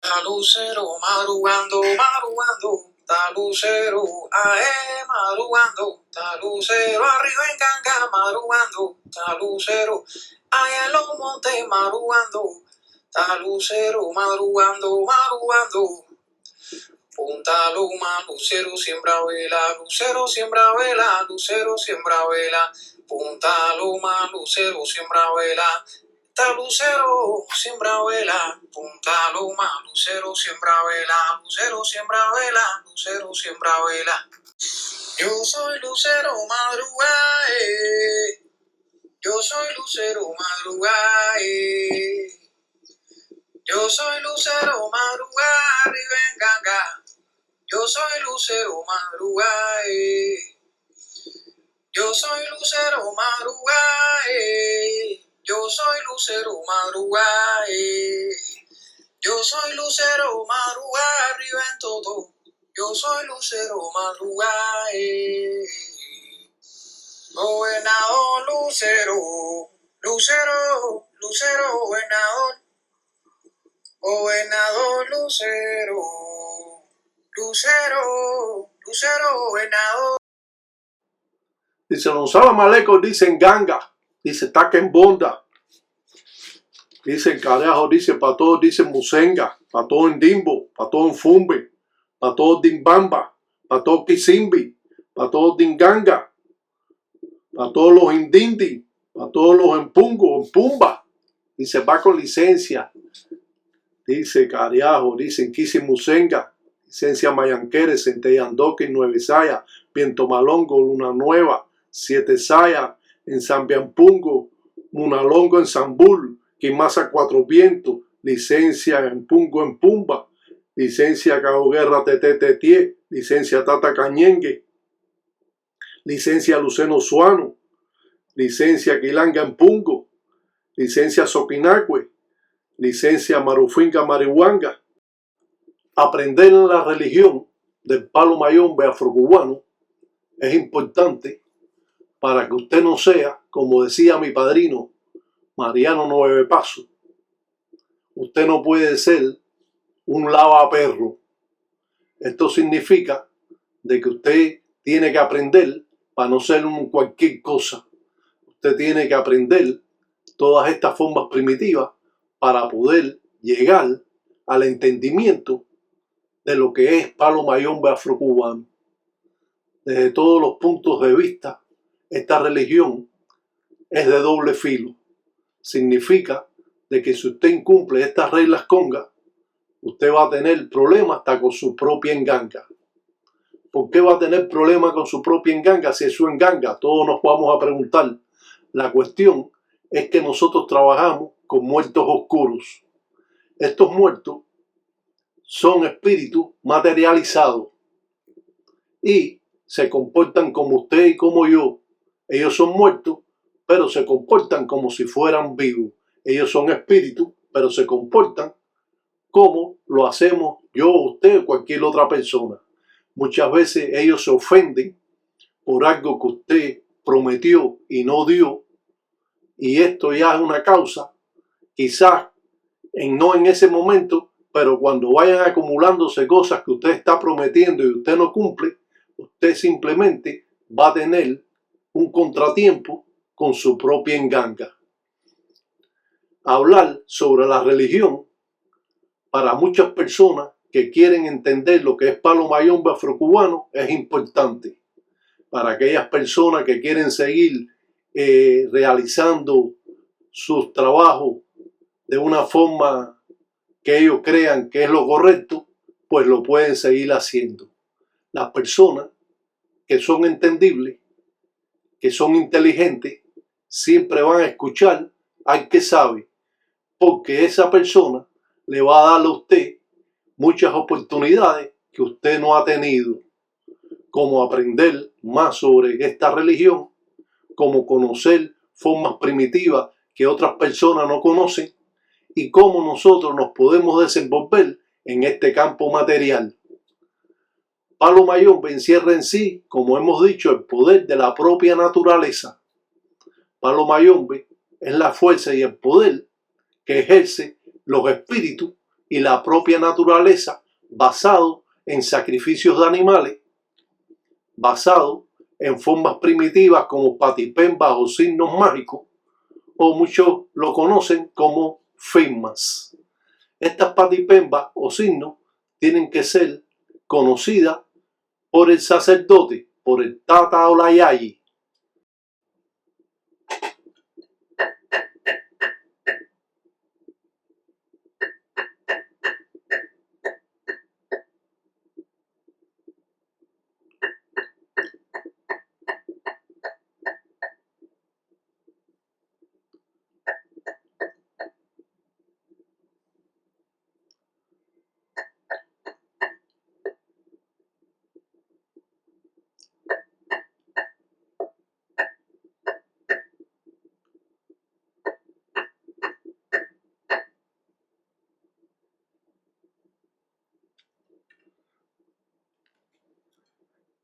Está lucero madrugando, madrugando, está lucero, madrugando, está lucero arriba en Ganga, madrugando, está lucero, allá en los montes madrugando, está lucero madrugando, madrugando. Punta Luma, lucero siembra vela, lucero siembra vela, lucero siembra vela. Punta Luma, lucero siembra vela. Está lucero siembra vela, Punta Luma, lucero siembra vela, lucero siembra vela, lucero siembra vela. Yo soy lucero madrugae, yo soy lucero madrugae, yo soy lucero madrugae, arriba en Ganga. Yo soy lucero madrugae, yo soy lucero madrugae, yo soy lucero madrugae, yo soy lucero madrugae, arriba en todo, yo soy lucero madrugae. Gobernador lucero, lucero, lucero, gobernador, gobernador lucero. Lucero, lucero, gobernador. Dice, los salamalecos dicen ganga, dice taquembonda, dice carajo, dice para todos, dice musenga, para todos en dimbo, para todos en fumbe, para todos dimbamba, para todos kisimbi, para todos dinganga, para todos los indindi, para todos los empungo, empumba, dice va con licencia, dice carajo, dice kisimusenga. Licencia Mayanquere, Centellandoque, Nueve Saya, Viento Malongo, Luna Nueva, Siete Saya, en Zambiampungo, Munalongo en Zambul, Quimasa Cuatro Vientos, licencia en Pungo en Pumba, licencia Cabo Guerra Tetetetie, licencia Tata Cañengue, licencia Luceno Suano, licencia Quilanga en Pungo, licencia Soquinacue, licencia Marufinga Marihuanga. Aprender la religión del palo mayombe afrocubano es importante para que usted no sea, como decía mi padrino Mariano Nueve Paso, usted no puede ser un lavaperro. Esto significa de que usted tiene que aprender para no ser cualquier cosa. Usted tiene que aprender todas estas formas primitivas para poder llegar al entendimiento de lo que es palo mayombe afrocubano. Desde todos los puntos de vista, esta religión es de doble filo. Significa de que si usted incumple estas reglas congas, usted va a tener problemas hasta con su propia enganga. ¿Por qué va a tener problemas con su propia enganga si es su enganga? Todos nos vamos a preguntar. La cuestión es que nosotros trabajamos con muertos oscuros. Estos muertos son espíritus materializados y se comportan como usted y como yo. Ellos son muertos, pero se comportan como si fueran vivos. Ellos son espíritus, pero se comportan como lo hacemos yo, usted o cualquier otra persona. Muchas veces ellos se ofenden por algo que usted prometió y no dio, y esto ya es una causa, quizás no en ese momento, pero cuando vayan acumulándose cosas que usted está prometiendo y usted no cumple, usted simplemente va a tener un contratiempo con su propia enganga. Hablar sobre la religión para muchas personas que quieren entender lo que es palo mayombe afrocubano es importante. Para aquellas personas que quieren seguir realizando sus trabajos de una forma que ellos crean que es lo correcto, pues lo pueden seguir haciendo. Las personas que son entendibles, que son inteligentes, siempre van a escuchar al que sabe, porque esa persona le va a dar a usted muchas oportunidades que usted no ha tenido, como aprender más sobre esta religión, como conocer formas primitivas que otras personas no conocen y cómo nosotros nos podemos desenvolver en este campo material. Palo mayombe encierra en sí, como hemos dicho, el poder de la propia naturaleza. Palo mayombe es la fuerza y el poder que ejerce los espíritus y la propia naturaleza, basado en sacrificios de animales, basado en formas primitivas como patipembas o signos mágicos, o muchos lo conocen como firmas. Estas patipembas o signos tienen que ser conocidas por el sacerdote, por el tata o la yayi.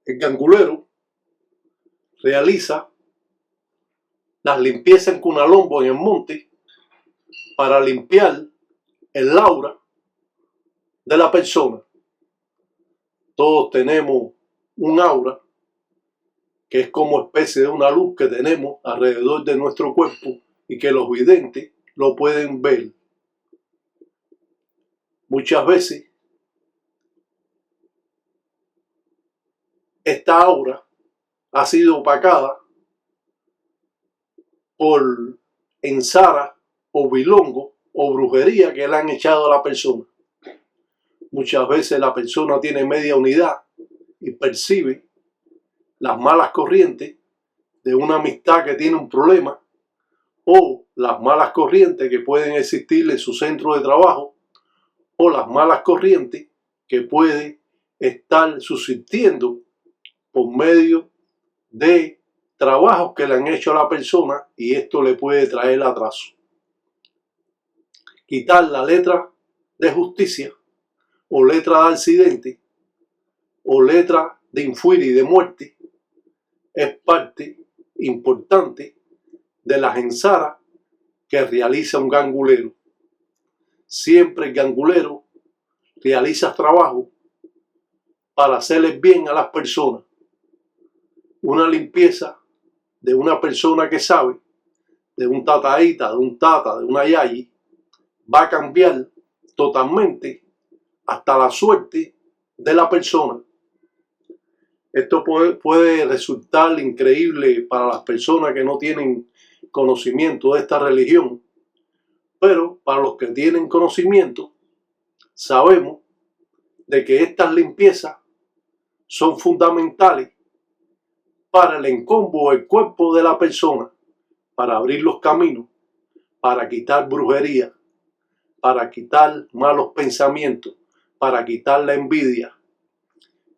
El gangulero realiza las limpiezas en Cunalombo, en el monte, para limpiar el aura de la persona. Todos tenemos un aura que es como especie de una luz que tenemos alrededor de nuestro cuerpo y que los videntes lo pueden ver. Muchas veces esta aura ha sido opacada por ensara o bilongo o brujería que le han echado a la persona. Muchas veces la persona tiene media unidad y percibe las malas corrientes de una amistad que tiene un problema, o las malas corrientes que pueden existir en su centro de trabajo, o las malas corrientes que puede estar subsistiendo por medio de trabajos que le han hecho a la persona, y esto le puede traer atraso. Quitar la letra de justicia, o letra de accidente, o letra de infuria y de muerte, es parte importante de las ensaras que realiza un gangulero. Siempre el gangulero realiza trabajo para hacerles bien a las personas. Una limpieza de una persona que sabe, de un tataíta, de un tata, de una yayi, va a cambiar totalmente hasta la suerte de la persona. Esto puede resultar increíble para las personas que no tienen conocimiento de esta religión, pero para los que tienen conocimiento, sabemos de que estas limpiezas son fundamentales para el encombo del cuerpo de la persona, para abrir los caminos, para quitar brujería, para quitar malos pensamientos, para quitar la envidia,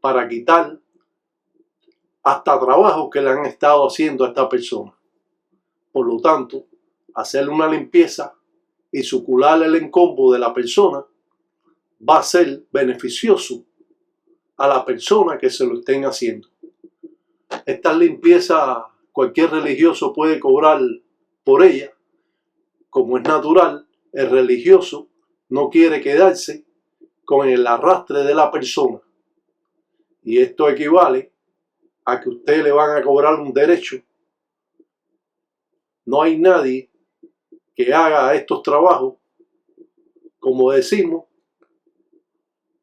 para quitar hasta trabajos que le han estado haciendo a esta persona. Por lo tanto, hacerle una limpieza y sucular el encombo de la persona va a ser beneficioso a la persona que se lo estén haciendo. Estas limpiezas cualquier religioso puede cobrar por ella. Como es natural, el religioso no quiere quedarse con el arrastre de la persona. Y esto equivale a que usted le van a cobrar un derecho. No hay nadie que haga estos trabajos, como decimos,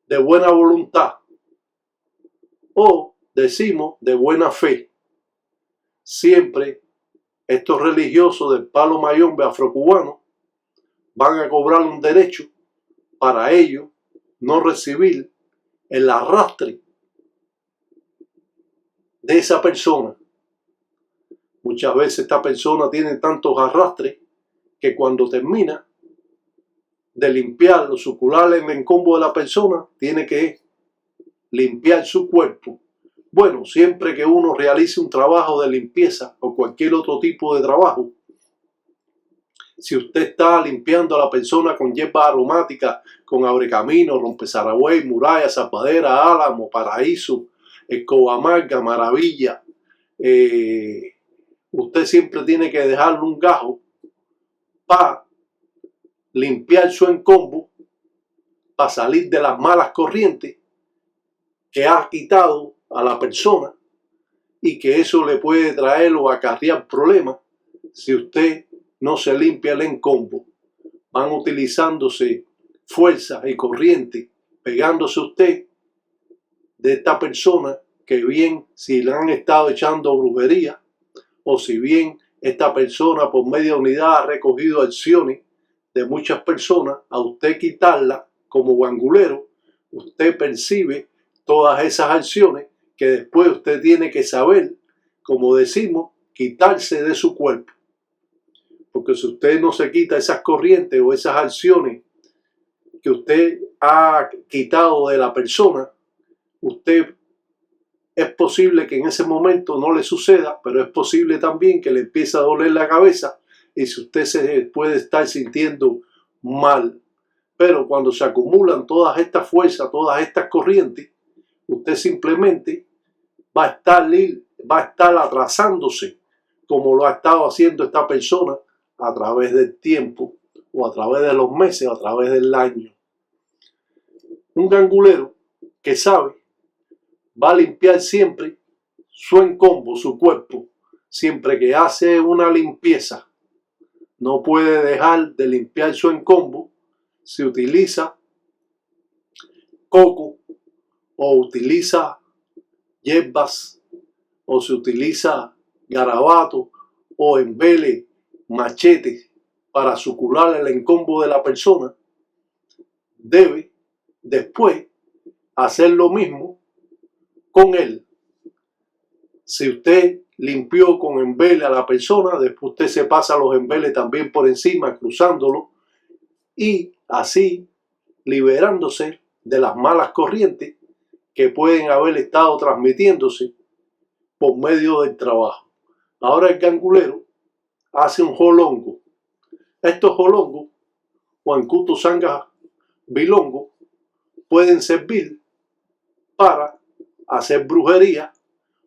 de buena voluntad, o decimos de buena fe. Siempre estos religiosos del palo mayombe afrocubano van a cobrar un derecho para ellos no recibir el arrastre de esa persona. Muchas veces esta persona tiene tantos arrastres que cuando termina de limpiar o sucular el encombo de la persona, tiene que limpiar su cuerpo. Bueno, siempre que uno realice un trabajo de limpieza o cualquier otro tipo de trabajo, si usted está limpiando a la persona con hierbas aromáticas, con abrecamino, rompezaragüey, muralla, zapadera, álamo, paraíso, escoba amarga, maravilla, usted siempre tiene que dejarle un gajo para limpiar su encombo para salir de las malas corrientes que ha quitado a la persona y que eso le puede traer o acarrear problemas si usted no se limpia el encombo. Van utilizándose fuerzas y corrientes pegándose a usted de esta persona que bien si le han estado echando brujería o si bien esta persona por media unidad ha recogido acciones de muchas personas, a usted quitarla como guangulero, usted percibe todas esas acciones que después usted tiene que saber, como decimos, quitarse de su cuerpo. Porque si usted no se quita esas corrientes o esas acciones que usted ha quitado de la persona, usted es posible que en ese momento no le suceda, pero es posible también que le empiece a doler la cabeza y si usted se puede estar sintiendo mal. Pero cuando se acumulan todas estas fuerzas, todas estas corrientes, usted simplemente va a estar atrasándose como lo ha estado haciendo esta persona a través del tiempo o a través de los meses o a través del año. Un gangulero que sabe va a limpiar siempre su encombo, su cuerpo, siempre que hace una limpieza. No puede dejar de limpiar su encombo si utiliza coco o utiliza hierbas o se utiliza garabato o embele, machete para sucular el encombo de la persona. Debe después hacer lo mismo con él. Si usted limpió con embele a la persona, después usted se pasa los embeles también por encima, cruzándolo, y así liberándose de las malas corrientes que pueden haber estado transmitiéndose por medio del trabajo. Ahora el gangulero hace un jolongo. Estos jolongos, o ancuto sanga bilongo, pueden servir para hacer brujería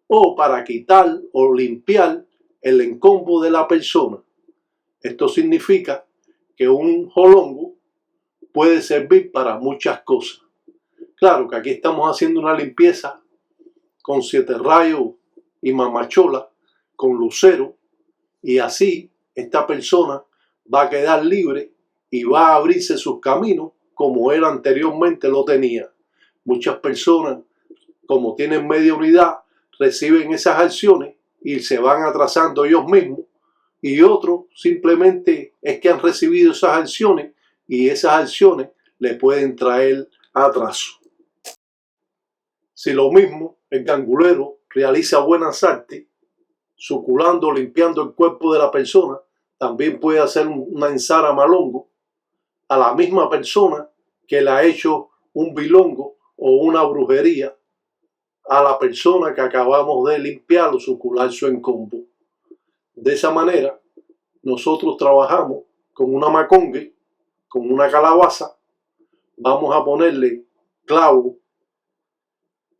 o para quitar o limpiar el encombo de la persona. Esto significa que un jolongo puede servir para muchas cosas. Claro que aquí estamos haciendo una limpieza con 7 rayos y mamachola, con lucero, y así esta persona va a quedar libre y va a abrirse sus caminos como él anteriormente lo tenía. Muchas personas, como tienen media unidad, reciben esas acciones y se van atrasando ellos mismos, y otros simplemente es que han recibido esas acciones y esas acciones le pueden traer atraso. Si lo mismo el gangulero realiza buenas artes, suculando, limpiando el cuerpo de la persona, también puede hacer una ensara malongo a la misma persona que le ha hecho un bilongo o una brujería a la persona que acabamos de limpiar o sucular su encombo. De esa manera, nosotros trabajamos con una macongue, con una calabaza, vamos a ponerle clavo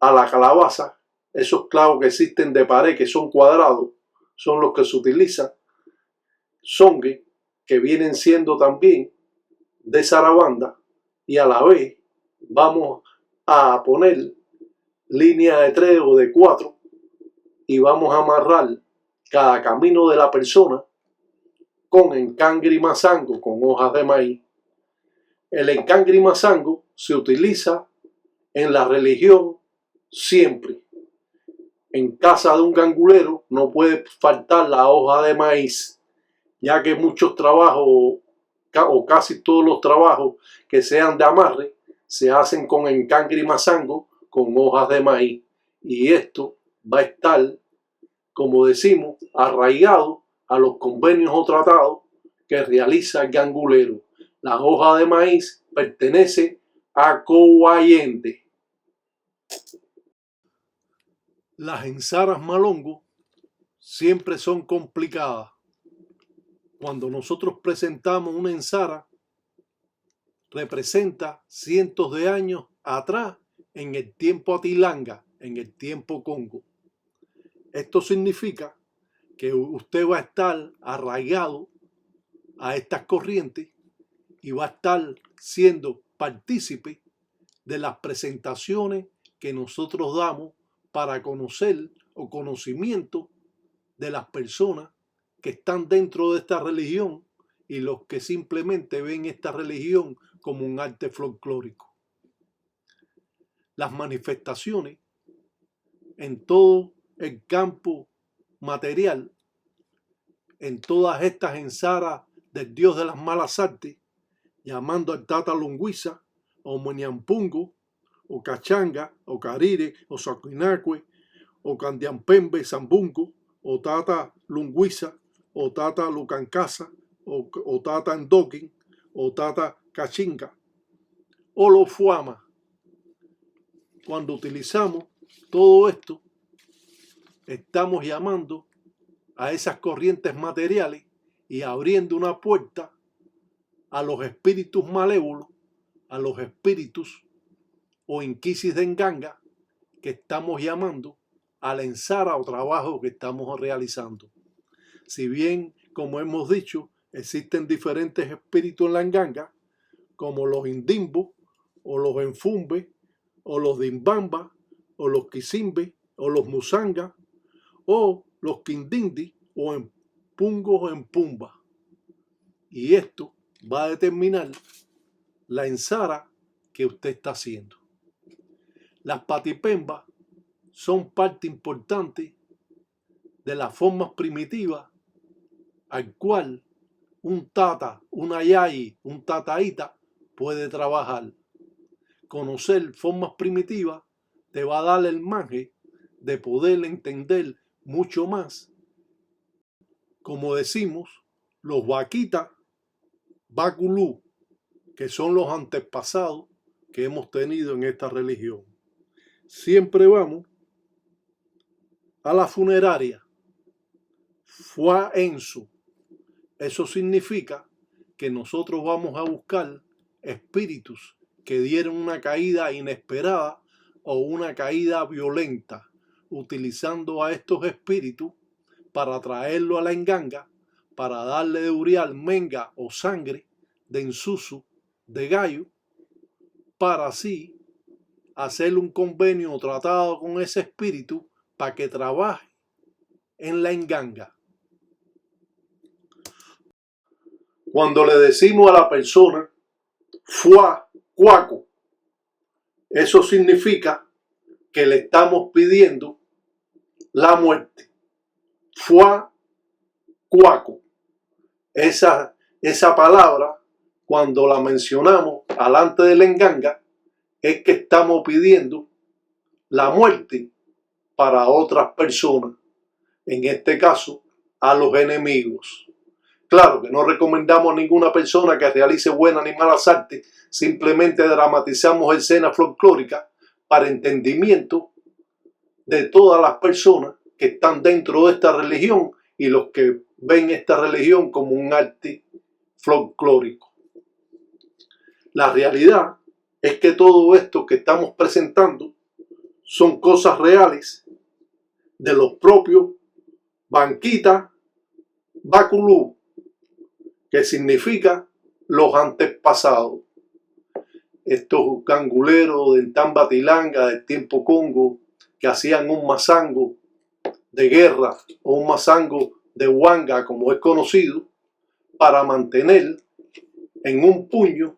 a la calabaza. Esos clavos que existen de pared, que son cuadrados, son los que se utilizan. Songue, que vienen siendo también de zarabanda, y a la vez vamos a poner línea de 3 o de 4 y vamos a amarrar cada camino de la persona con encangre y mazango, con hojas de maíz. El encangre y mazango se utiliza en la religión siempre. En casa de un gangulero no puede faltar la hoja de maíz, ya que muchos trabajos o casi todos los trabajos que sean de amarre se hacen con encangre y mazango con hojas de maíz, y esto va a estar, como decimos, arraigado a los convenios o tratados que realiza el gangulero. La hoja de maíz pertenece a Coayente. Las ensaras malongo siempre son complicadas. Cuando nosotros presentamos una ensara, representa cientos de años atrás en el tiempo Atilanga, en el tiempo Congo. Esto significa que usted va a estar arraigado a estas corrientes y va a estar siendo partícipe de las presentaciones que nosotros damos para conocer o conocimiento de las personas que están dentro de esta religión y los que simplemente ven esta religión como un arte folclórico. Las manifestaciones en todo el campo material, en todas estas ensaras del dios de las malas artes, llamando al Tata Lungüisa, o Muñampungo, o Cachanga, o Carire, o Saquinacue, o Candiampembe, Zambungo, o Tata Lungüisa, o Tata Lucancasa, o Tata Endoquin, o Tata Cachinga, o los Fuama. Cuando utilizamos todo esto, estamos llamando a esas corrientes materiales y abriendo una puerta a los espíritus malévolos, a los espíritus o inquisis de enganga que estamos llamando a la ensara o trabajo que estamos realizando. Si bien, como hemos dicho, existen diferentes espíritus en la enganga, como los indimbos, o los enfumbes, o los dimbamba, o los quisimbe, o los musanga, o los quindindi, o en pungos o en pumba. Y esto va a determinar la ensara que usted está haciendo. Las patipembas son parte importante de las formas primitivas al cual un tata, una yayi, un tataíta puede trabajar. Conocer formas primitivas te va a dar el margen de poder entender mucho más. Como decimos, los vaquitas, baculú, que son los antepasados que hemos tenido en esta religión. Siempre vamos a la funeraria, fua ensu. Eso significa que nosotros vamos a buscar espíritus que dieron una caída inesperada o una caída violenta, utilizando a estos espíritus para traerlo a la enganga, para darle de urial, menga o sangre de ensusu, de gallo, para así hacer un convenio o tratado con ese espíritu para que trabaje en la enganga. Cuando le decimos a la persona fuá cuaco, eso significa que le estamos pidiendo la muerte. Fuá cuaco. Esa palabra, cuando la mencionamos alante de la enganga, es que estamos pidiendo la muerte para otras personas, en este caso a los enemigos. Claro que no recomendamos a ninguna persona que realice buenas ni malas artes, simplemente dramatizamos escenas folclóricas para entendimiento de todas las personas que están dentro de esta religión y los que ven esta religión como un arte folclórico. La realidad es que todo esto que estamos presentando son cosas reales de los propios Banquita Baculú, que significa los antepasados. Estos ganguleros de Tambatilanga del tiempo Congo que hacían un mazango de guerra o un mazango de huanga, como es conocido, para mantener en un puño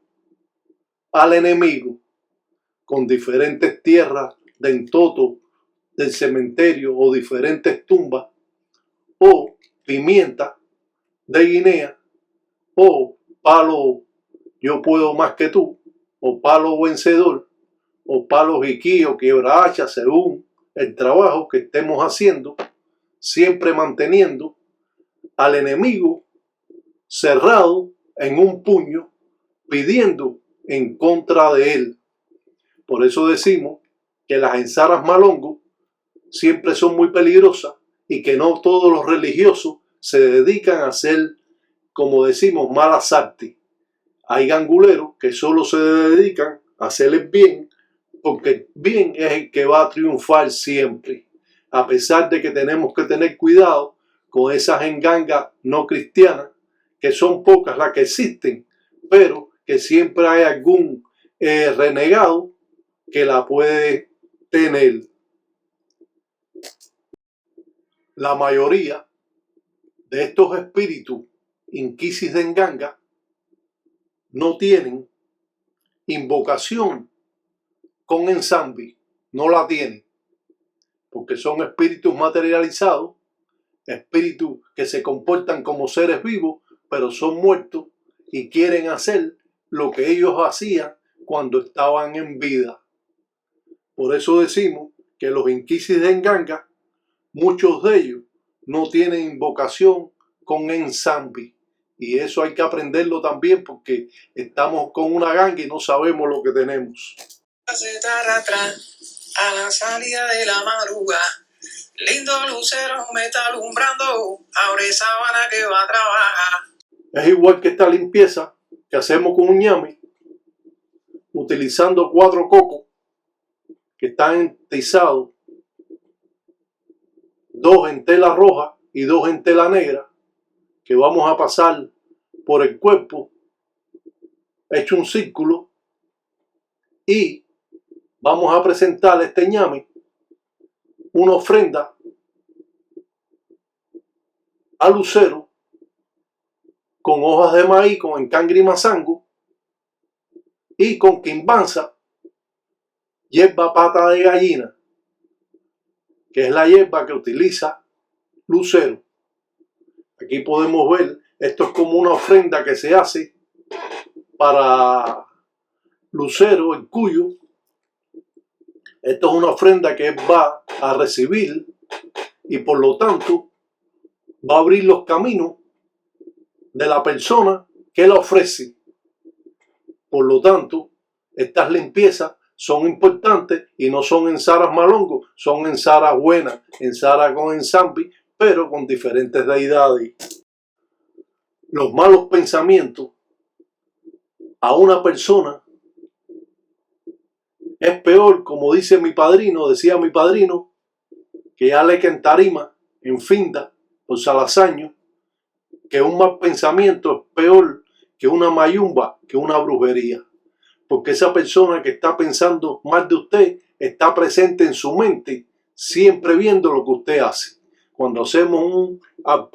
al enemigo con diferentes tierras de entoto del cementerio o diferentes tumbas o pimienta de Guinea o palo yo puedo más que tú o palo vencedor o palo jiquí o quiebra hacha, según el trabajo que estemos haciendo, siempre manteniendo al enemigo cerrado en un puño, pidiendo en contra de él. Por eso decimos que las ensaras malongo siempre son muy peligrosas y que no todos los religiosos se dedican a hacer, como decimos, malas artes. Hay ganguleros que solo se dedican a hacer el bien, porque el bien es el que va a triunfar siempre, a pesar de que tenemos que tener cuidado con esas engangas no cristianas, que son pocas las que existen, pero que siempre hay algún renegado que la puede tener. La mayoría de estos espíritus Inquisidenganga no tienen invocación con ensamble, no la tienen, porque son espíritus materializados, espíritus que se comportan como seres vivos, pero son muertos y quieren hacer lo que ellos hacían cuando estaban en vida. Por eso decimos que los Inquisidenganga, muchos de ellos no tienen invocación con ensamble. Y eso hay que aprenderlo también, porque estamos con una ganga y no sabemos lo que tenemos. A la salida de la madrugada, lindo lucero me está alumbrando, abre sábana que va a trabajar. Es igual que esta limpieza que hacemos con un ñame, utilizando 4 cocos que están entizados, 2 en tela roja y 2 en tela negra, que vamos a pasar por el cuerpo, hecho un círculo, y vamos a presentar a este ñame una ofrenda a lucero con hojas de maíz, con encangre y mazango, y con quimbanza, hierba pata de gallina, que es la hierba que utiliza lucero. Aquí podemos ver, esto es como una ofrenda que se hace para lucero, el cuyo. Esto es una ofrenda que va a recibir y por lo tanto va a abrir los caminos de la persona que la ofrece. Por lo tanto, estas limpiezas son importantes y no son en Saras malongo, son en Saras buenas, en Saras con ensamble, pero con diferentes deidades. Los malos pensamientos a una persona es peor, como dice mi padrino, decía mi padrino, que ya le en tarima, en finda, por Salasaño, que un mal pensamiento es peor que una mayumba, que una brujería. Porque esa persona que está pensando mal de usted está presente en su mente, siempre viendo lo que usted hace. Cuando hacemos un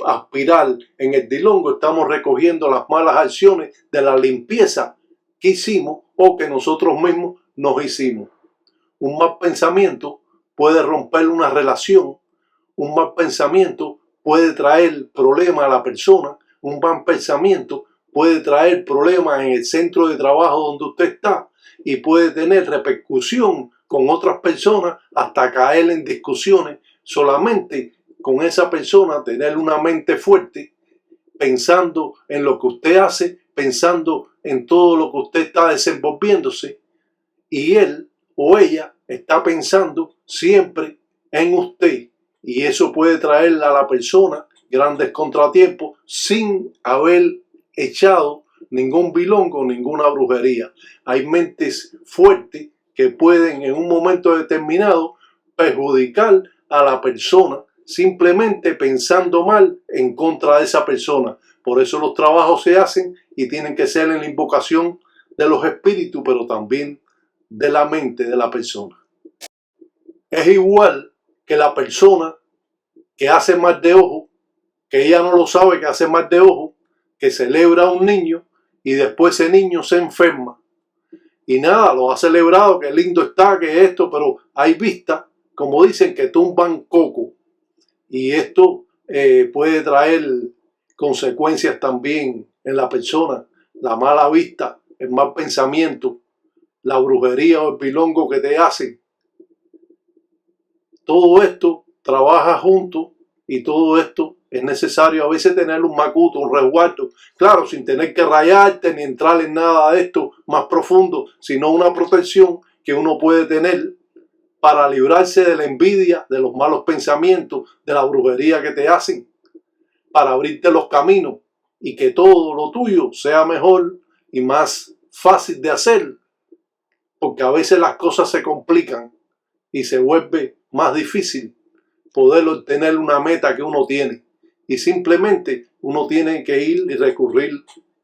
aspirar en el dilongo, estamos recogiendo las malas acciones de la limpieza que hicimos o que nosotros mismos nos hicimos. Un mal pensamiento puede romper una relación, un mal pensamiento puede traer problemas a la persona, un mal pensamiento puede traer problemas en el centro de trabajo donde usted está y puede tener repercusión con otras personas hasta caer en discusiones. Solamente con esa persona tener una mente fuerte, pensando en lo que usted hace, pensando en todo lo que usted está desenvolviéndose, y él o ella está pensando siempre en usted, y eso puede traer a la persona grandes contratiempos sin haber echado ningún bilongo, ninguna brujería. Hay mentes fuertes que pueden en un momento determinado perjudicar a la persona simplemente pensando mal en contra de esa persona. Por eso los trabajos se hacen y tienen que ser en la invocación de los espíritus, pero también de la mente de la persona. Es igual que la persona que hace mal de ojo, que ella no lo sabe que hace mal de ojo, que celebra a un niño y después ese niño se enferma. Y nada, lo ha celebrado, que lindo está, que esto, pero hay vistas, como dicen, que tumban coco. Y esto puede traer consecuencias también en la persona. La mala vista, el mal pensamiento, la brujería o el pilongo que te hacen. Todo esto trabaja junto y todo esto es necesario a veces tener un macuto, un resguardo. Claro, sin tener que rayarte ni entrar en nada de esto más profundo, sino una protección que uno puede tener para librarse de la envidia, de los malos pensamientos, de la brujería que te hacen, para abrirte los caminos y que todo lo tuyo sea mejor y más fácil de hacer, porque a veces las cosas se complican y se vuelve más difícil poder obtener una meta que uno tiene, y simplemente uno tiene que ir y recurrir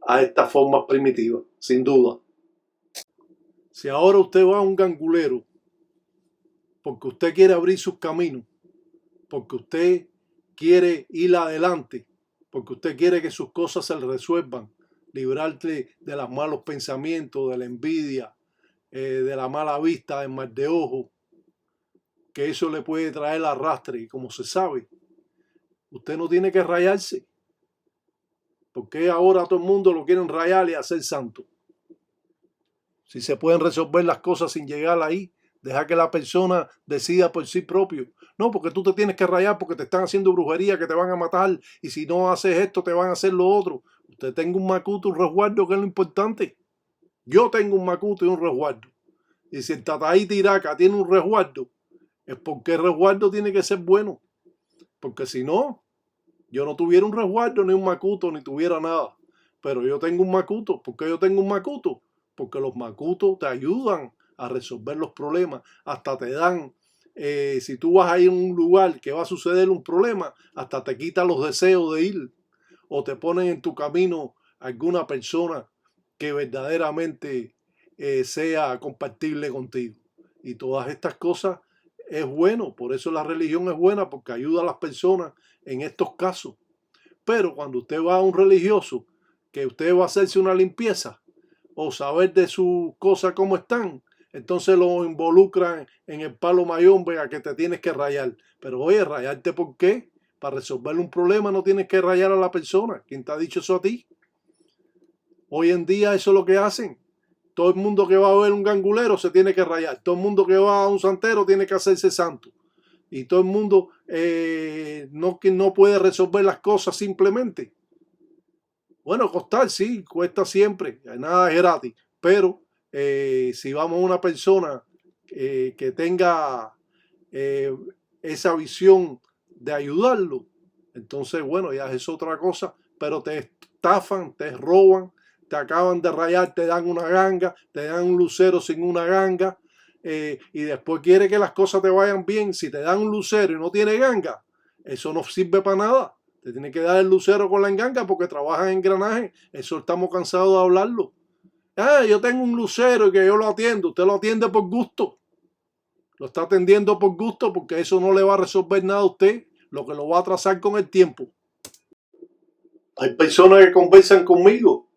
a estas formas primitivas, sin duda. Si ahora usted va a un gangulero porque usted quiere abrir sus caminos, porque usted quiere ir adelante, porque usted quiere que sus cosas se resuelvan, librarte de los malos pensamientos, de la envidia, de la mala vista, del mal de ojo, que eso le puede traer arrastre. Y como se sabe, usted no tiene que rayarse, porque ahora todo el mundo lo quieren rayar y hacer santo. Si se pueden resolver las cosas sin llegar ahí, deja que la persona decida por sí propio. No, porque tú te tienes que rayar porque te están haciendo brujería, que te van a matar, y si no haces esto te van a hacer lo otro. Usted tenga un macuto, un resguardo, que es lo importante. Yo tengo un macuto y un resguardo. Y si el Tataí Tiraca tiene un resguardo, es porque el resguardo tiene que ser bueno. Porque si no, yo no tuviera un resguardo, ni un macuto, ni tuviera nada. Pero yo tengo un macuto. ¿Por qué yo tengo un macuto? Porque los macutos te ayudan a resolver los problemas. Hasta te dan, si tú vas a ir a un lugar que va a suceder un problema, hasta te quitan los deseos de ir. O te ponen en tu camino alguna persona que verdaderamente sea compatible contigo. Y todas estas cosas es bueno. Por eso la religión es buena, porque ayuda a las personas en estos casos. Pero cuando usted va a un religioso, que usted va a hacerse una limpieza o saber de sus cosas cómo están, entonces lo involucran en el palo mayombe a que te tienes que rayar. Pero oye, ¿rayarte por qué? Para resolver un problema no tienes que rayar a la persona. ¿Quién te ha dicho eso a ti? Hoy en día eso es lo que hacen. Todo el mundo que va a ver un gangulero se tiene que rayar. Todo el mundo que va a un santero tiene que hacerse santo. Y todo el mundo no puede resolver las cosas simplemente. Bueno, costar sí, cuesta siempre. Nada es gratis. Pero si vamos a una persona que tenga esa visión de ayudarlo, entonces bueno, ya es otra cosa. Pero te estafan, te roban, te acaban de rayar, te dan una ganga, te dan un lucero sin una ganga, y después quiere que las cosas te vayan bien. Si te dan un lucero y no tiene ganga, eso no sirve para nada. Te tiene que dar el lucero con la enganga porque trabajan en engranaje. Eso estamos cansados de hablarlo. Yo tengo un lucero y que yo lo atiendo. Usted lo atiende por gusto. Lo está atendiendo por gusto porque eso no le va a resolver nada a usted. Lo que lo va a atrasar con el tiempo. Hay personas que conversan conmigo.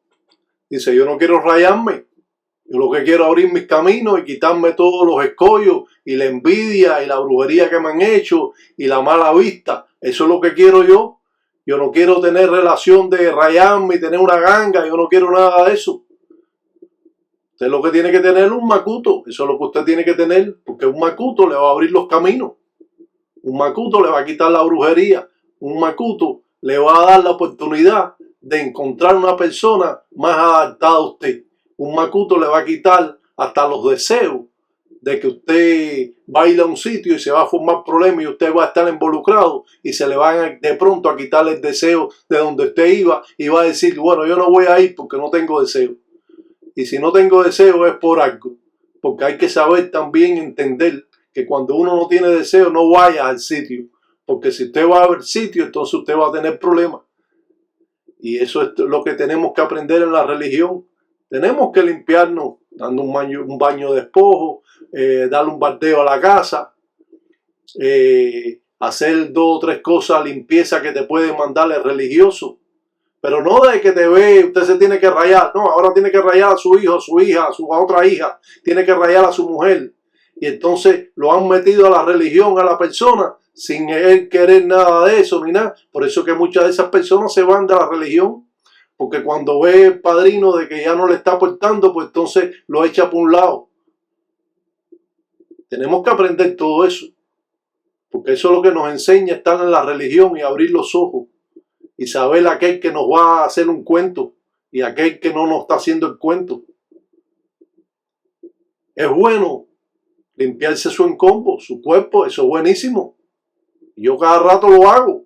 Dice, yo no quiero rayarme. Yo lo que quiero es abrir mis caminos y quitarme todos los escollos y la envidia y la brujería que me han hecho y la mala vista. Eso es lo que quiero yo. Yo no quiero tener relación de rayarme y tener una ganga. Yo no quiero nada de eso. Usted lo que tiene que tener es un macuto. Eso es lo que usted tiene que tener. Porque un macuto le va a abrir los caminos. Un macuto le va a quitar la brujería. Un macuto le va a dar la oportunidad de encontrar una persona más adaptada a usted. Un macuto le va a quitar hasta los deseos de que usted va a ir a un sitio y se va a formar problemas y usted va a estar involucrado y se le van de pronto a quitar el deseo de donde usted iba y va a decir, bueno, yo no voy a ir porque no tengo deseo. Y si no tengo deseo es por algo, porque hay que saber también entender que cuando uno no tiene deseo no vaya al sitio, porque si usted va al sitio entonces usted va a tener problemas. Y eso es lo que tenemos que aprender en la religión. Tenemos que limpiarnos dando un baño de despojo, darle un baldeo a la casa, hacer 2 o 3 cosas, limpieza que te puede mandar el religioso. Pero no de que te ve, usted se tiene que rayar. No, ahora tiene que rayar a su hijo, a su hija, a otra hija. Tiene que rayar a su mujer. Y entonces lo han metido a la religión, a la persona, sin él querer nada de eso ni nada. Por eso que muchas de esas personas se van de la religión. Porque cuando ve el padrino de que ya no le está aportando, pues entonces lo echa por un lado. Tenemos que aprender todo eso. Porque eso es lo que nos enseña estar en la religión y abrir los ojos. Y saber aquel que nos va a hacer un cuento y aquel que no nos está haciendo el cuento. Es bueno limpiarse su encombo, su cuerpo, eso es buenísimo. Yo cada rato lo hago.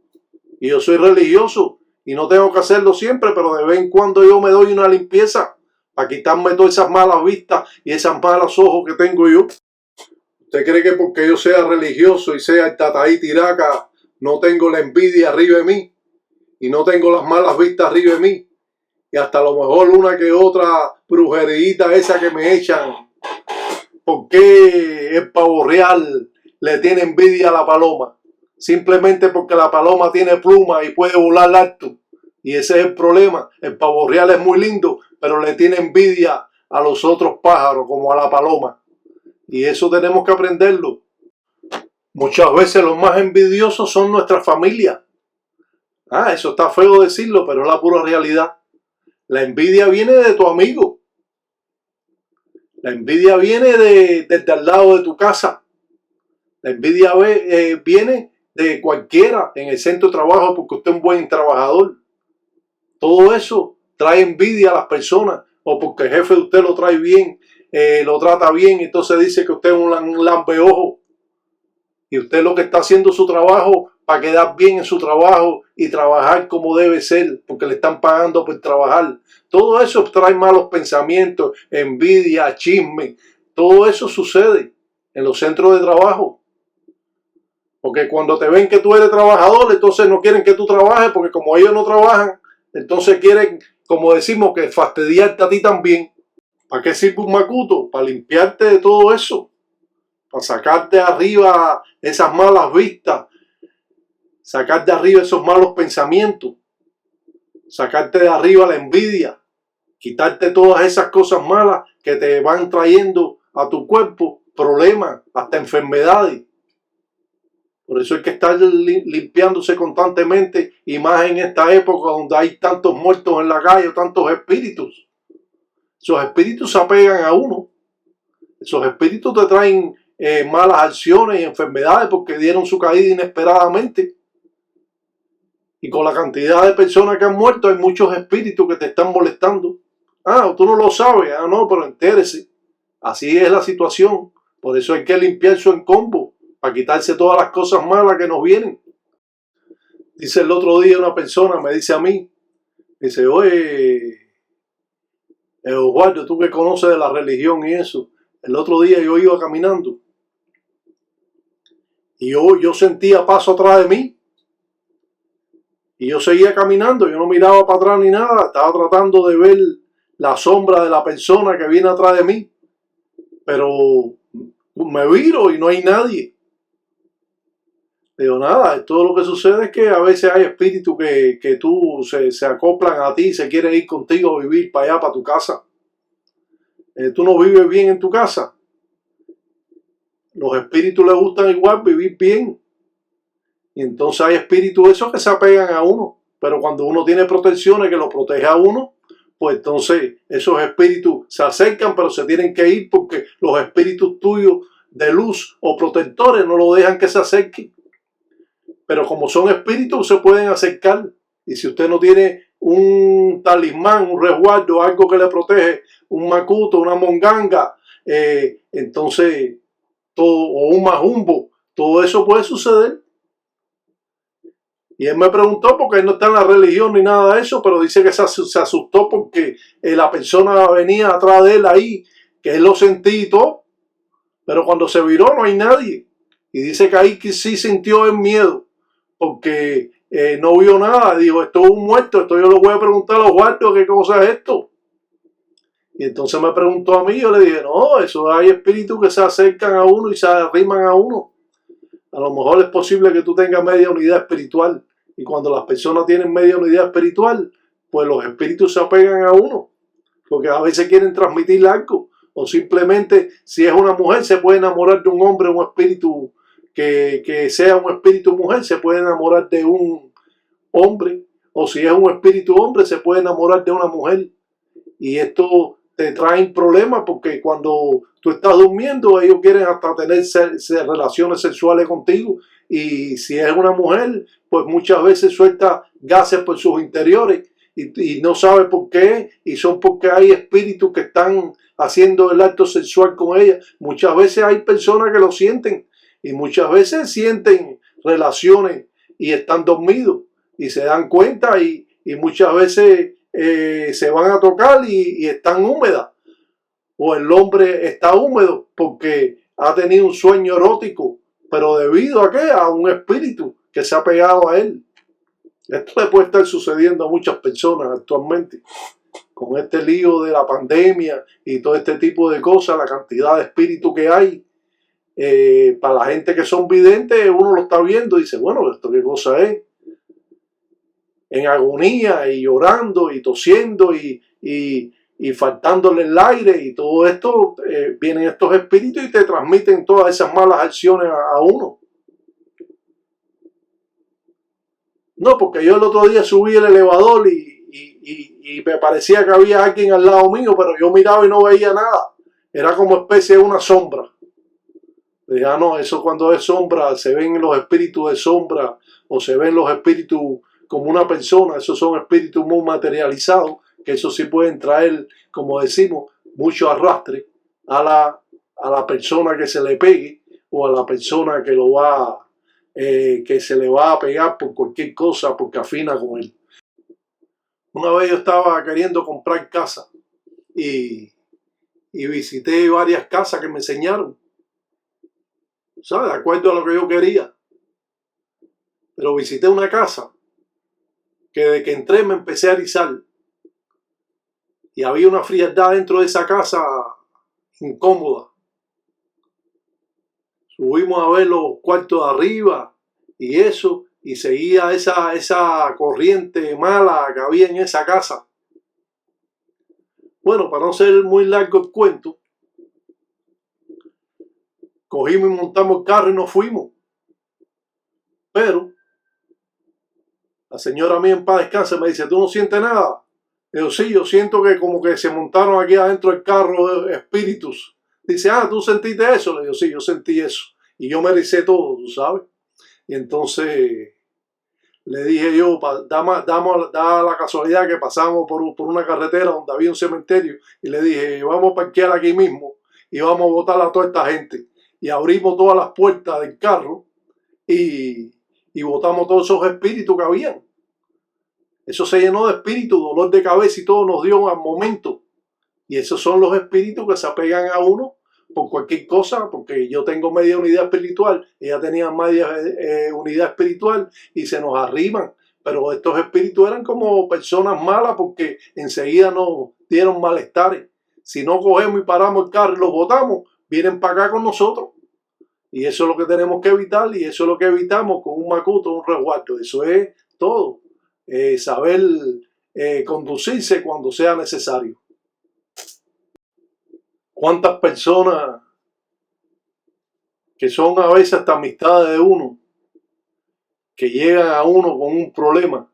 Y yo soy religioso. Y no tengo que hacerlo siempre, pero de vez en cuando yo me doy una limpieza para quitarme todas esas malas vistas y esas malas ojos que tengo yo. ¿Usted cree que porque yo sea religioso y sea el Tataí Tiraca no tengo la envidia arriba de mí? Y no tengo las malas vistas arriba de mí. Y hasta a lo mejor una que otra brujerita esa que me echan por qué el pavo real le tiene envidia a la paloma. Simplemente porque la paloma tiene pluma y puede volar alto. Y ese es el problema. El pavo real es muy lindo, pero le tiene envidia a los otros pájaros, como a la paloma. Y eso tenemos que aprenderlo. Muchas veces los más envidiosos son nuestras familias. Eso está feo decirlo, pero es la pura realidad. La envidia viene de tu amigo. La envidia viene desde al lado de tu casa. La envidia viene de cualquiera en el centro de trabajo porque usted es un buen trabajador. Todo eso trae envidia a las personas, o porque el jefe de usted lo trae bien, lo trata bien, entonces dice que usted es un lambeojo. Y usted lo que está haciendo su trabajo para quedar bien en su trabajo y trabajar como debe ser, porque le están pagando por trabajar. Todo eso trae malos pensamientos, envidia, chisme. Todo eso sucede en los centros de trabajo. Porque cuando te ven que tú eres trabajador, entonces no quieren que tú trabajes, porque como ellos no trabajan, entonces quieren, como decimos, que fastidiarte a ti también. ¿Para qué sirve un macuto? Para limpiarte de todo eso. Para sacarte de arriba esas malas vistas. Sacarte de arriba esos malos pensamientos. Sacarte de arriba la envidia. Quitarte todas esas cosas malas que te van trayendo a tu cuerpo problemas, hasta enfermedades. Por eso hay que estar limpiándose constantemente, y más en esta época donde hay tantos muertos en la calle, tantos espíritus. Esos espíritus se apegan a uno. Esos espíritus te traen malas acciones y enfermedades porque dieron su caída inesperadamente. Y con la cantidad de personas que han muerto, hay muchos espíritus que te están molestando. Tú no lo sabes. No, pero entérese. Así es la situación. Por eso hay que limpiar su encombo, para quitarse todas las cosas malas que nos vienen. Dice el otro día una persona, me dice a mí, dice, oye, Eduardo, tú que conoces de la religión y eso, el otro día yo iba caminando y yo sentía paso atrás de mí y yo seguía caminando, yo no miraba para atrás ni nada, estaba tratando de ver la sombra de la persona que viene atrás de mí, pero me viro y no hay nadie. Digo, nada, todo lo que sucede es que a veces hay espíritus que se acoplan a ti, se quieren ir contigo a vivir para allá, para tu casa. Tú no vives bien en tu casa. Los espíritus les gustan igual vivir bien. Y entonces hay espíritus esos que se apegan a uno. Pero cuando uno tiene protecciones que lo protege a uno, pues entonces esos espíritus se acercan, pero se tienen que ir porque los espíritus tuyos de luz o protectores no lo dejan que se acerquen. Pero como son espíritus, se pueden acercar. Y si usted no tiene un talismán, un resguardo, algo que le protege, un macuto, una monganga, entonces, o un majumbo, todo eso puede suceder. Y él me preguntó, porque él no está en la religión ni nada de eso, pero dice que se asustó porque la persona venía atrás de él ahí, que él lo sentía y todo. Pero cuando se viró no hay nadie. Y dice que ahí sí sintió el miedo, porque no vio nada. Dijo, esto es un muerto, esto yo le voy a preguntar a los guardias qué cosa es esto. Y entonces me preguntó a mí, yo le dije, no, eso hay espíritus que se acercan a uno y se arriman a uno. A lo mejor es posible que tú tengas media unidad espiritual. Y cuando las personas tienen media unidad espiritual, pues los espíritus se apegan a uno. Porque a veces quieren transmitir algo. O simplemente, si es una mujer, se puede enamorar de un hombre, un espíritu que sea un espíritu mujer, se puede enamorar de un hombre. O si es un espíritu hombre, se puede enamorar de una mujer. Y esto te trae problemas porque cuando tú estás durmiendo, ellos quieren hasta tener relaciones sexuales contigo. Y si es una mujer, pues muchas veces suelta gases por sus interiores y no sabe por qué. Y son porque hay espíritus que están haciendo el acto sexual con ella. Muchas veces hay personas que lo sienten y muchas veces sienten relaciones y están dormidos y se dan cuenta y muchas veces se van a tocar y están húmedas. O el hombre está húmedo porque ha tenido un sueño erótico, pero debido a qué? A un espíritu que se ha pegado a él. Esto le puede estar sucediendo a muchas personas actualmente. con este lío de la pandemia y todo este tipo de cosas, la cantidad de espíritu que hay, para la gente que son videntes, uno lo está viendo y dice, bueno, ¿esto qué cosa es? En agonía y llorando y tosiendo y faltándole el aire y todo esto, vienen estos espíritus y te transmiten todas esas malas acciones a uno. No, porque yo el otro día subí el elevador y me parecía que había alguien al lado mío, pero yo miraba y no veía nada. Era como especie de una sombra. Dije, ah, no, eso cuando es sombra, se ven los espíritus de sombra o se ven los espíritus como una persona. Esos son espíritus muy materializados, que eso sí pueden traer, como decimos, mucho arrastre a la persona que se le pegue o a la persona que lo va que se le va a pegar por cualquier cosa porque afina con él. Una vez yo estaba queriendo comprar casa y visité varias casas que me enseñaron, ¿sabes? De acuerdo a lo que yo quería. Pero visité una casa que desde que entré me empecé a erizar y había una frialdad dentro de esa casa incómoda. Subimos a ver los cuartos de arriba y eso, y seguía esa corriente mala que había en esa casa. Bueno, para no ser muy largo el cuento, cogimos y montamos el carro y nos fuimos. Pero la señora mía en paz descanse me dice, ¿tú no sientes nada? Yo sí, yo siento que como que se montaron aquí adentro del carro espíritus. Dice, ah, ¿tú sentiste eso? Le digo, sí, yo sentí eso. Y yo me ericé todo, ¿tú sabes? Y entonces le dije yo, da la casualidad que pasamos por una carretera donde había un cementerio y le dije, vamos a parquear aquí mismo y vamos a botar a toda esta gente. Y abrimos todas las puertas del carro y botamos todos esos espíritus que habían. Eso se llenó de espíritus, dolor de cabeza y todo nos dio al momento. Y esos son los espíritus que se apegan a uno por cualquier cosa, porque yo tengo media unidad espiritual, ella tenía media unidad espiritual y se nos arriman. Pero estos espíritus eran como personas malas porque enseguida nos dieron malestares. Si no cogemos y paramos el carro y los botamos, vienen para acá con nosotros. Y eso es lo que tenemos que evitar y eso es lo que evitamos con un macuto, un resguardo. Eso es todo. Saber conducirse cuando sea necesario. ¿Cuántas personas que son a veces hasta amistades de uno, que llegan a uno con un problema?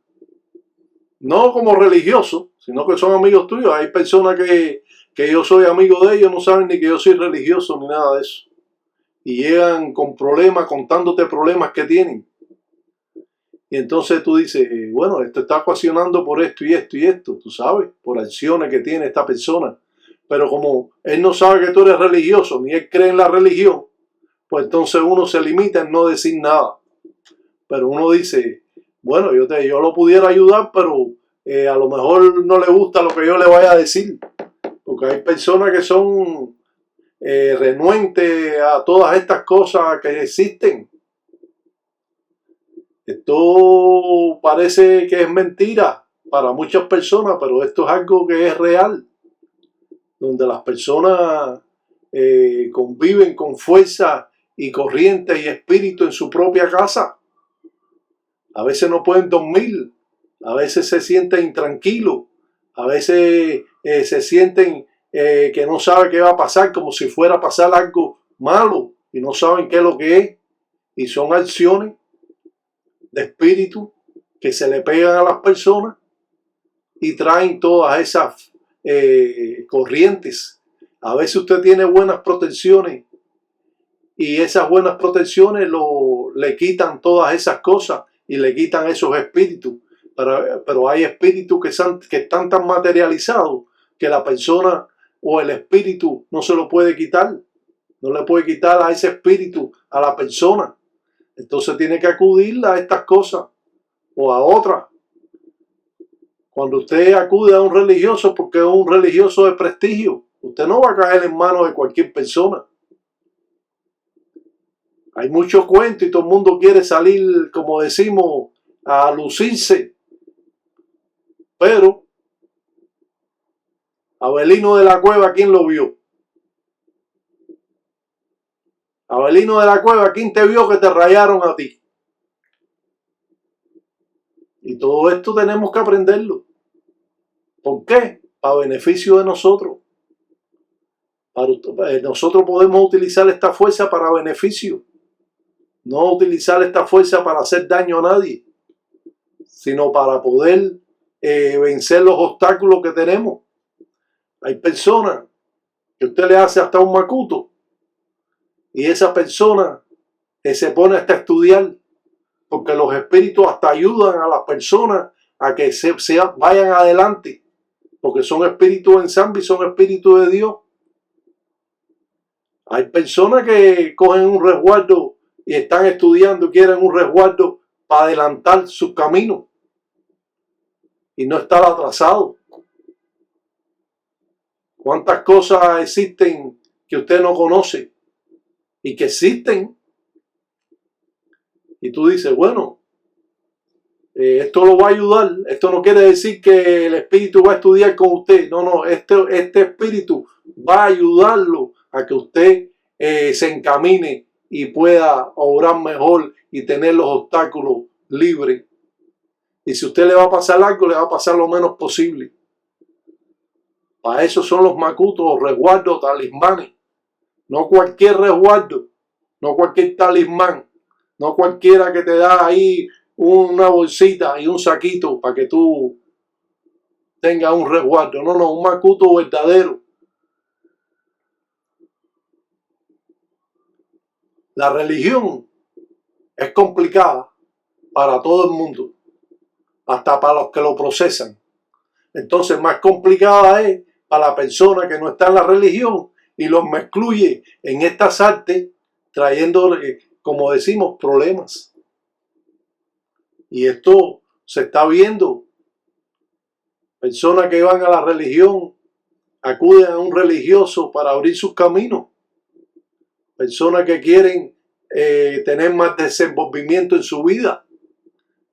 No como religiosos, sino que son amigos tuyos. Hay personas que yo soy amigo de ellos, no saben ni que yo soy religioso ni nada de eso. Y llegan con problemas, contándote problemas que tienen. Y entonces tú dices, bueno, esto está ocasionando por esto y esto y esto, tú sabes, por acciones que tiene esta persona. Pero como él no sabe que tú eres religioso, ni él cree en la religión, pues entonces uno se limita en no decir nada. Pero uno dice, bueno, yo lo pudiera ayudar, pero a lo mejor no le gusta lo que yo le vaya a decir. Porque hay personas que son renuentes a todas estas cosas que existen. Esto parece que es mentira para muchas personas, pero esto es algo que es real, donde las personas conviven con fuerza y corriente y espíritu en su propia casa. A veces no pueden dormir, a veces se sienten intranquilos, a veces se sienten que no saben qué va a pasar, como si fuera a pasar algo malo y no saben qué es lo que es. Y son acciones de espíritu que se le pegan a las personas y traen todas esas corrientes. A veces usted tiene buenas protecciones y esas buenas protecciones le quitan todas esas cosas y le quitan esos espíritus. Pero hay espíritus que están tan materializados que la persona o el espíritu no se lo puede quitar. No le puede quitar a ese espíritu a la persona. Entonces tiene que acudir a estas cosas o a otras. Cuando usted acude a un religioso, porque es un religioso de prestigio, usted no va a caer en manos de cualquier persona. Hay muchos cuentos y todo el mundo quiere salir, como decimos, a lucirse. Pero Abelino de la Cueva, ¿quién lo vio? Abelino de la Cueva, ¿quién te vio que te rayaron a ti? Y todo esto tenemos que aprenderlo. ¿Por qué? Para beneficio de nosotros. Nosotros podemos utilizar esta fuerza para beneficio. No utilizar esta fuerza para hacer daño a nadie, sino para poder vencer los obstáculos que tenemos. Hay personas que usted le hace hasta un macuto y esa persona se pone hasta a estudiar, porque los espíritus hasta ayudan a las personas a que vayan adelante, porque son espíritus en sangre y son espíritus de Dios. Hay personas que cogen un resguardo y están estudiando, quieren un resguardo para adelantar sus caminos y no estar atrasado. ¿Cuántas cosas existen que usted no conoce y que existen? Y tú dices, bueno, esto lo va a ayudar. Esto no quiere decir que el espíritu va a estudiar con usted. No, este espíritu va a ayudarlo a que usted se encamine y pueda obrar mejor y tener los obstáculos libres. Y si usted le va a pasar algo, le va a pasar lo menos posible. Para eso son los macutos, resguardos, talismanes. No cualquier resguardo, no cualquier talismán, no cualquiera que te da ahí una bolsita y un saquito para que tú tengas un resguardo. No, un macuto verdadero. La religión es complicada para todo el mundo, hasta para los que lo procesan. Entonces más complicada es para la persona que no está en la religión y los excluye en estas artes, trayendo, como decimos, problemas. Y esto se está viendo. Personas que van a la religión acuden a un religioso para abrir sus caminos. Personas que quieren tener más desenvolvimiento en su vida.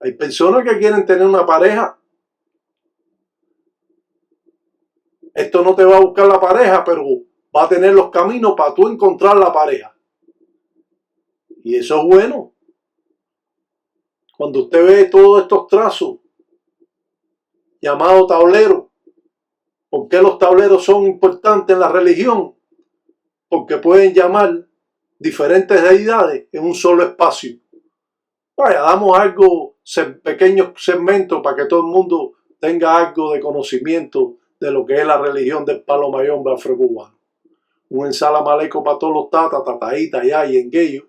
Hay personas que quieren tener una pareja. Esto no te va a buscar la pareja, pero va a tener los caminos para tú encontrar la pareja. Y eso es bueno. Cuando usted ve todos estos trazos llamados tableros, ¿por qué los tableros son importantes en la religión? Porque pueden llamar diferentes deidades en un solo espacio. Vaya, damos algo, pequeños segmentos para que todo el mundo tenga algo de conocimiento de lo que es la religión del palo mayombe afrocubano. Un ensalamaleco para todos los tataíta, ya y engueyo,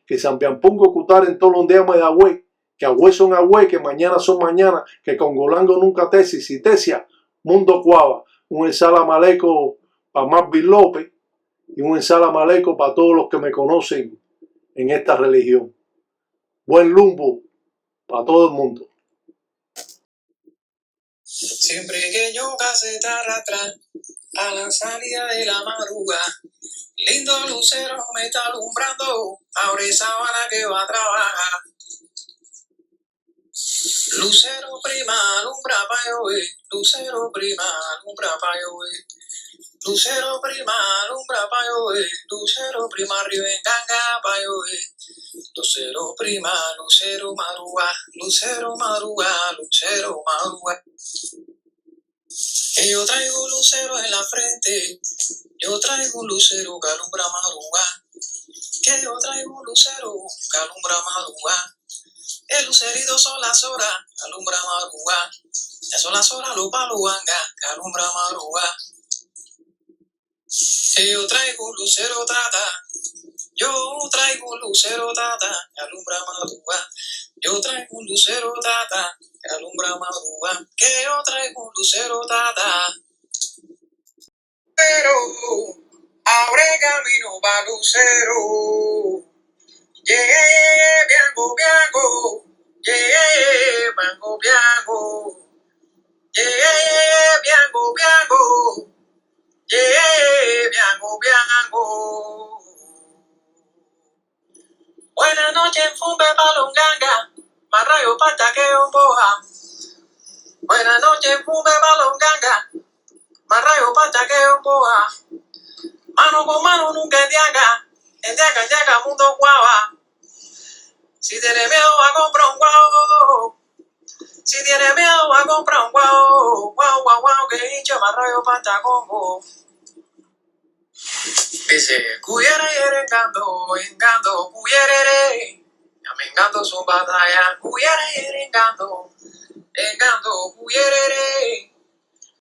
que Sampiampungo Cutar en todos los días de agüe, que agüe son agüe, que mañana son mañana, que Congolango nunca tesis y tesia, mundo cuava. Un ensalamaleco para Marvin López y un ensalamaleco para todos los que me conocen en esta religión. Buen lumbo para todo el mundo. Siempre que yo case atrás, a la salida de la madrugada, lindo lucero me está alumbrando, abre sábana que va a trabajar. Lucero prima, alumbra pa' llover, lucero prima, alumbra pa' llover. Lucero prima, alumbra pa' llover, lucero prima, arriba en ganga pa' llover. Lucero prima, lucero madruga, lucero madruga, lucero madruga. Que yo traigo un lucero en la frente, yo traigo un lucero que alumbra madruga. Que yo traigo un lucero que alumbra madruga. El lucerito son las horas, alumbra madruga. Ya son las horas los paluanga, que alumbra madruga. Que yo traigo un lucero trata, yo traigo un lucero trata, que alumbra madruga. Yo traigo un lucero trata, que alumbra madruga. Que yo traigo un lucero trata. Pero abre camino pa' lucero. Yeah, bianco, bianco. Yeah, bianco, bianco. Yeah, bianco, bianco. Yeah, bianco, bianco. Buenas noches, fumbe palonganga. Marrayo pata que un boja. Buenas noches, fumbe palonganga. marrayo pata que un boa. Mano con mano nunca endiaga, mundo guava. Si tiene miedo a comprar un guau, si tiene miedo a comprar un guau, que hincha marrayo pata congo. Dice, cuyere engando, cuyerere. Amengando su batalla, cuyere engando, cuyerere.